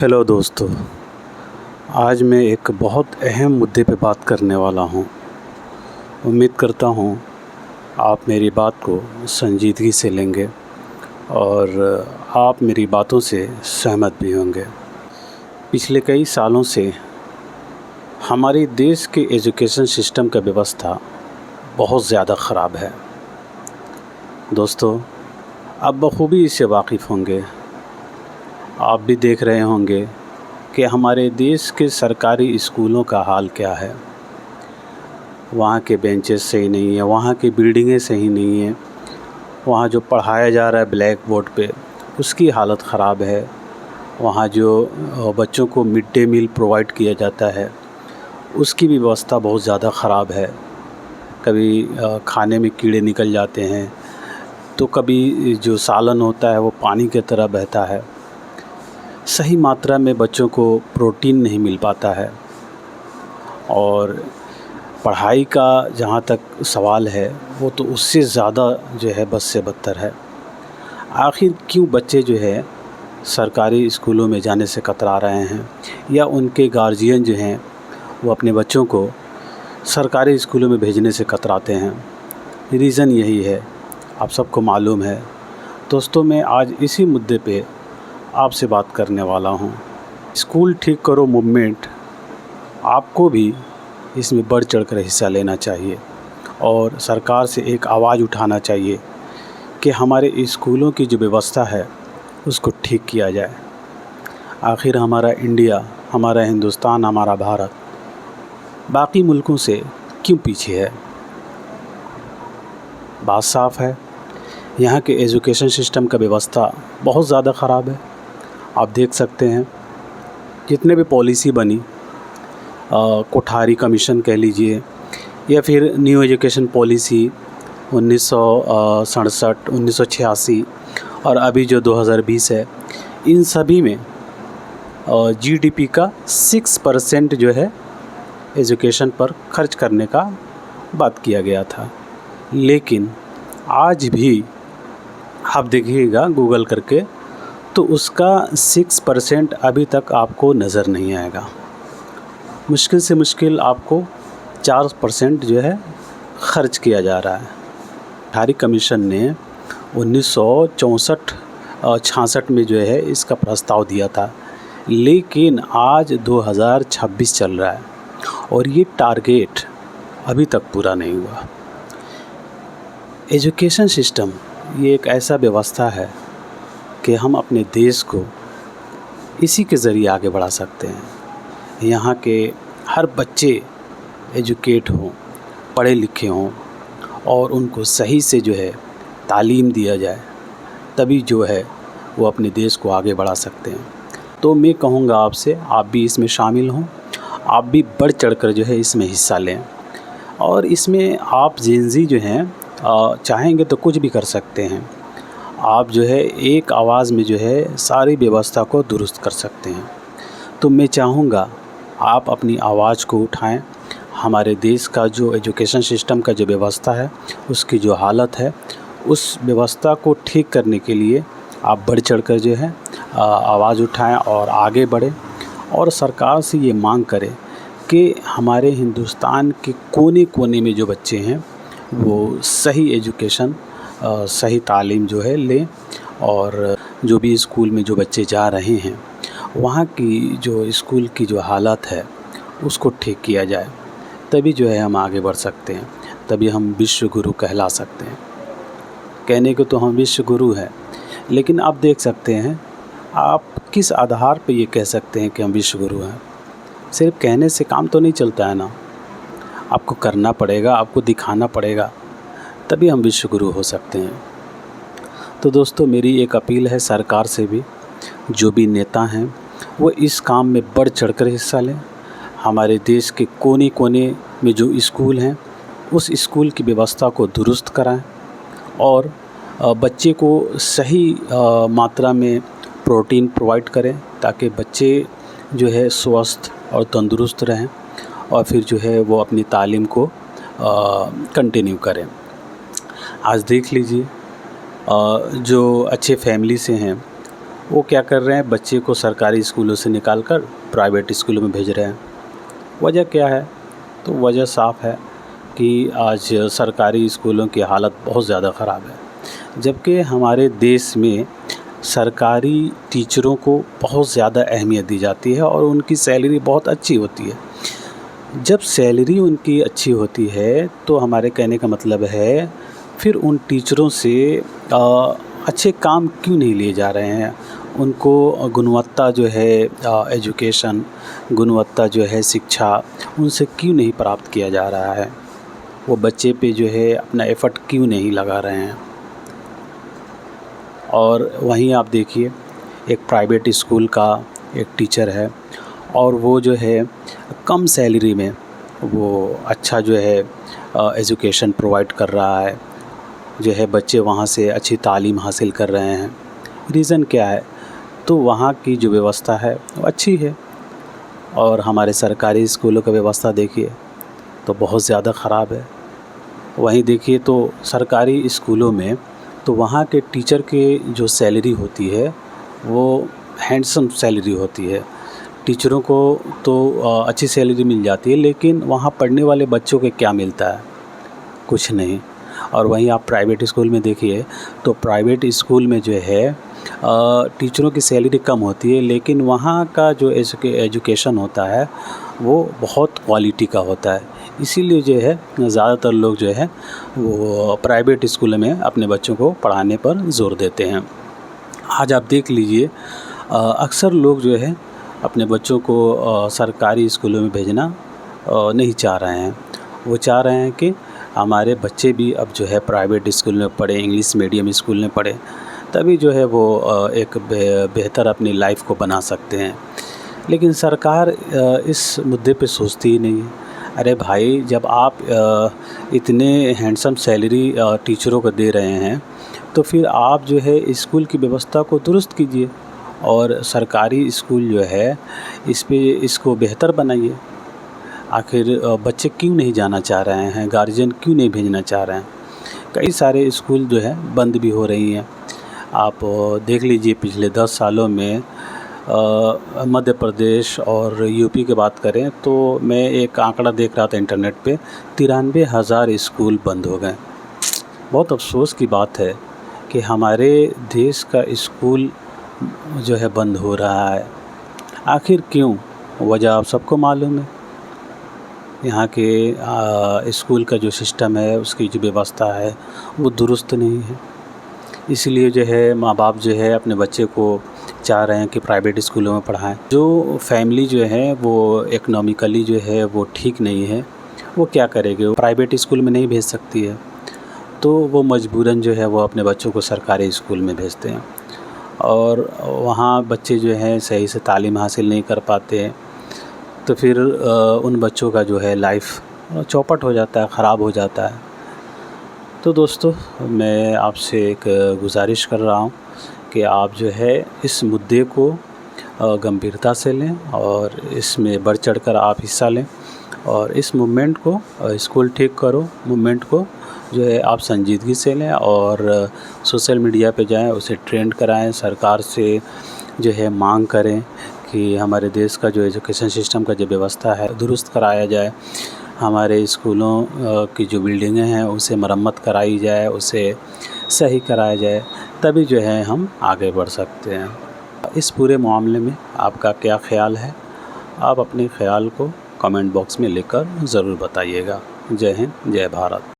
Hello दोस्तों, आज मैं एक बहुत अहम मुद्दे पे बात करने वाला हूँ। उम्मीद करता हूँ आप मेरी बात को संजीदगी से लेंगे और आप मेरी बातों से सहमत भी होंगे। पिछले कई सालों से हमारे देश के एजुकेशन सिस्टम का व्यवस्था बहुत ज़्यादा ख़राब है। दोस्तों, आप बखूबी इससे वाकिफ़ होंगे। आप भी देख रहे होंगे कि हमारे देश के सरकारी स्कूलों का हाल क्या है। वहाँ के बेंचेस सही नहीं है, वहाँ की बिल्डिंगें सही नहीं हैं, वहाँ जो पढ़ाया जा रहा है ब्लैक बोर्ड पे उसकी हालत ख़राब है। वहाँ जो बच्चों को मिड डे मील प्रोवाइड किया जाता है उसकी भी व्यवस्था बहुत ज़्यादा ख़राब है। कभी खाने में कीड़े निकल जाते हैं, तो कभी जो सालन होता है वो पानी की तरह बहता है। सही मात्रा में बच्चों को प्रोटीन नहीं मिल पाता है और पढ़ाई का जहाँ तक सवाल है वो तो उससे ज़्यादा जो है बद से बदतर है। आखिर क्यों बच्चे जो है सरकारी स्कूलों में जाने से कतरा रहे हैं या उनके गार्जियन जो हैं वो अपने बच्चों को सरकारी स्कूलों में भेजने से कतराते हैं? रीज़न यही है, आप सबको मालूम है। दोस्तों, मैं आज इसी मुद्दे पे आपसे बात करने वाला हूँ। स्कूल ठीक करो मूवमेंट, आपको भी इसमें बढ़ चढ़कर हिस्सा लेना चाहिए और सरकार से एक आवाज़ उठाना चाहिए कि हमारे स्कूलों की जो व्यवस्था है उसको ठीक किया जाए। आखिर हमारा इंडिया, हमारा हिंदुस्तान, हमारा भारत बाकी मुल्कों से क्यों पीछे है? बात साफ़ है, यहाँ के एजुकेशन सिस्टम का व्यवस्था बहुत ज़्यादा ख़राब है। आप देख सकते हैं जितने भी पॉलिसी बनी, कोठारी कमीशन कह लीजिए या फिर न्यू एजुकेशन पॉलिसी 1967, 1986 और अभी जो 2020 है, इन सभी में जीडीपी का 6% जो है एजुकेशन पर खर्च करने का बात किया गया था। लेकिन आज भी आप देखिएगा गूगल करके तो उसका 6% अभी तक आपको नज़र नहीं आएगा। मुश्किल से मुश्किल आपको 4% जो है ख़र्च किया जा रहा है। कोठारी कमीशन ने 1964-66 में जो है इसका प्रस्ताव दिया था, लेकिन आज 2026 चल रहा है और ये टारगेट अभी तक पूरा नहीं हुआ। एजुकेशन सिस्टम ये एक ऐसा व्यवस्था है कि हम अपने देश को इसी के ज़रिए आगे बढ़ा सकते हैं। यहाँ के हर बच्चे एजुकेट हों, पढ़े लिखे हों और उनको सही से जो है तालीम दिया जाए, तभी जो है वो अपने देश को आगे बढ़ा सकते हैं। तो मैं कहूँगा आपसे, आप भी इसमें शामिल हों, आप भी बढ़ चढ़कर जो है इसमें हिस्सा लें और इसमें आप जेनज़ी जो हैं चाहेंगे तो कुछ भी कर सकते हैं। आप जो है एक आवाज़ में जो है सारी व्यवस्था को दुरुस्त कर सकते हैं। तो मैं चाहूँगा आप अपनी आवाज़ को उठाएं। हमारे देश का जो एजुकेशन सिस्टम का जो व्यवस्था है उसकी जो हालत है, उस व्यवस्था को ठीक करने के लिए आप बढ़ चढ़कर जो है आवाज़ उठाएं और आगे बढ़ें और सरकार से ये मांग करें कि हमारे हिंदुस्तान के कोने कोने में जो बच्चे हैं वो सही एजुकेशन, सही तालीम जो है लें और जो भी स्कूल में जो बच्चे जा रहे हैं वहाँ की जो स्कूल की जो हालत है उसको ठीक किया जाए। तभी जो है हम आगे बढ़ सकते हैं, तभी हम विश्व गुरु कहला सकते हैं। कहने को तो हम विश्व गुरु हैं, लेकिन आप देख सकते हैं आप किस आधार पे ये कह सकते हैं कि हम विश्व गुरु हैं? सिर्फ कहने से काम तो नहीं चलता है ना, आपको करना पड़ेगा, आपको दिखाना पड़ेगा, तभी हम विश्व गुरु हो सकते हैं। तो दोस्तों, मेरी एक अपील है सरकार से भी, जो भी नेता हैं वो इस काम में बढ़ चढ़कर हिस्सा लें। हमारे देश के कोने कोने में जो स्कूल हैं उस स्कूल की व्यवस्था को दुरुस्त कराएं और बच्चे को सही मात्रा में प्रोटीन प्रोवाइड करें ताकि बच्चे जो है स्वस्थ और तंदुरुस्त रहें और फिर जो है वो अपनी तालीम को कंटिन्यू करें। आज देख लीजिए जो अच्छे फैमिली से हैं वो क्या कर रहे हैं, बच्चे को सरकारी स्कूलों से निकाल कर प्राइवेट स्कूलों में भेज रहे हैं। वजह क्या है? तो वजह साफ़ है कि आज सरकारी स्कूलों की हालत बहुत ज़्यादा ख़राब है, जबकि हमारे देश में सरकारी टीचरों को बहुत ज़्यादा अहमियत दी जाती है और उनकी सैलरी बहुत अच्छी होती है। जब सैलरी उनकी अच्छी होती है तो हमारे कहने का मतलब है फिर उन टीचरों से अच्छे काम क्यों नहीं लिए जा रहे हैं? उनको गुणवत्ता जो है एजुकेशन, गुणवत्ता जो है शिक्षा, उनसे क्यों नहीं प्राप्त किया जा रहा है? वो बच्चे पे जो है अपना एफ़र्ट क्यों नहीं लगा रहे हैं? और वहीं आप देखिए, एक प्राइवेट स्कूल का एक टीचर है और वो जो है कम सैलरी में वो अच्छा जो है एजुकेशन प्रोवाइड कर रहा है, जो है बच्चे वहाँ से अच्छी तालीम हासिल कर रहे हैं। रीज़न क्या है? तो वहाँ की जो व्यवस्था है वो अच्छी है, और हमारे सरकारी स्कूलों का व्यवस्था देखिए तो बहुत ज़्यादा ख़राब है। वहीं देखिए तो सरकारी स्कूलों में तो वहाँ के टीचर के जो सैलरी होती है वो हैंडसम सैलरी होती है। टीचरों को तो अच्छी सैलरी मिल जाती है, लेकिन वहाँ पढ़ने वाले बच्चों को क्या मिलता है? कुछ नहीं। और वहीं आप प्राइवेट स्कूल में देखिए तो प्राइवेट स्कूल में जो है टीचरों की सैलरी कम होती है, लेकिन वहाँ का जो एजुकेशन होता है वो बहुत क्वालिटी का होता है। इसीलिए जो है ज़्यादातर लोग जो है वो प्राइवेट स्कूल में अपने बच्चों को पढ़ाने पर ज़ोर देते हैं। आज आप देख लीजिए अक्सर लोग जो है अपने बच्चों को सरकारी स्कूलों में भेजना नहीं चाह रहे हैं। वो चाह रहे हैं कि हमारे बच्चे भी अब जो है प्राइवेट स्कूल में पढ़े, इंग्लिश मीडियम स्कूल में पढ़े, तभी जो है वो एक बेहतर अपनी लाइफ को बना सकते हैं। लेकिन सरकार इस मुद्दे पे सोचती ही नहीं है। अरे भाई, जब आप इतने हैंडसम सैलरी टीचरों को दे रहे हैं तो फिर आप जो है स्कूल की व्यवस्था को दुरुस्त कीजिए और सरकारी स्कूल जो है इसको बेहतर बनाइए। आखिर बच्चे क्यों नहीं जाना चाह रहे हैं? गार्जियन क्यों नहीं भेजना चाह रहे हैं? कई सारे स्कूल जो है बंद भी हो रही हैं। आप देख लीजिए पिछले 10 सालों में मध्य प्रदेश और यूपी की बात करें तो मैं एक आंकड़ा देख रहा था इंटरनेट पे, 93,000 स्कूल बंद हो गए। बहुत अफसोस की बात है कि हमारे देश का स्कूल जो है बंद हो रहा है। आखिर क्यों? वजह आप सबको मालूम है। यहाँ के स्कूल का जो सिस्टम है, उसकी जो व्यवस्था है वो दुरुस्त नहीं है। इसलिए जो है माँ बाप जो है अपने बच्चे को चाह रहे हैं कि प्राइवेट स्कूलों में पढ़ाएं। जो फैमिली जो है वो इकोनॉमिकली जो है वो ठीक नहीं है, वो क्या करेगी? वो प्राइवेट स्कूल में नहीं भेज सकती है, तो वो मजबूरन जो है वो अपने बच्चों को सरकारी स्कूल में भेजते हैं और वहाँ बच्चे जो हैं सही से तालीम हासिल नहीं कर पाते हैं, तो फिर उन बच्चों का जो है लाइफ चौपट हो जाता है, ख़राब हो जाता है। तो दोस्तों, मैं आपसे एक गुजारिश कर रहा हूँ कि आप जो है इस मुद्दे को गंभीरता से लें और इसमें बढ़ चढ़कर आप हिस्सा लें और इस मूवमेंट को, स्कूल ठीक करो मूवमेंट को जो है आप संजीदगी से लें और सोशल मीडिया पे जाएं, उसे ट्रेंड कराएं, सरकार से जो है मांग करें कि हमारे देश का जो एजुकेशन सिस्टम का जो व्यवस्था है दुरुस्त कराया जाए। हमारे स्कूलों की जो बिल्डिंगें हैं उसे मरम्मत कराई जाए, उसे सही कराया जाए, तभी जो है हम आगे बढ़ सकते हैं। इस पूरे मामले में आपका क्या ख़्याल है? आप अपने ख़्याल को कमेंट बॉक्स में लिखकर ज़रूर बताइएगा। जय हिंद, जय भारत।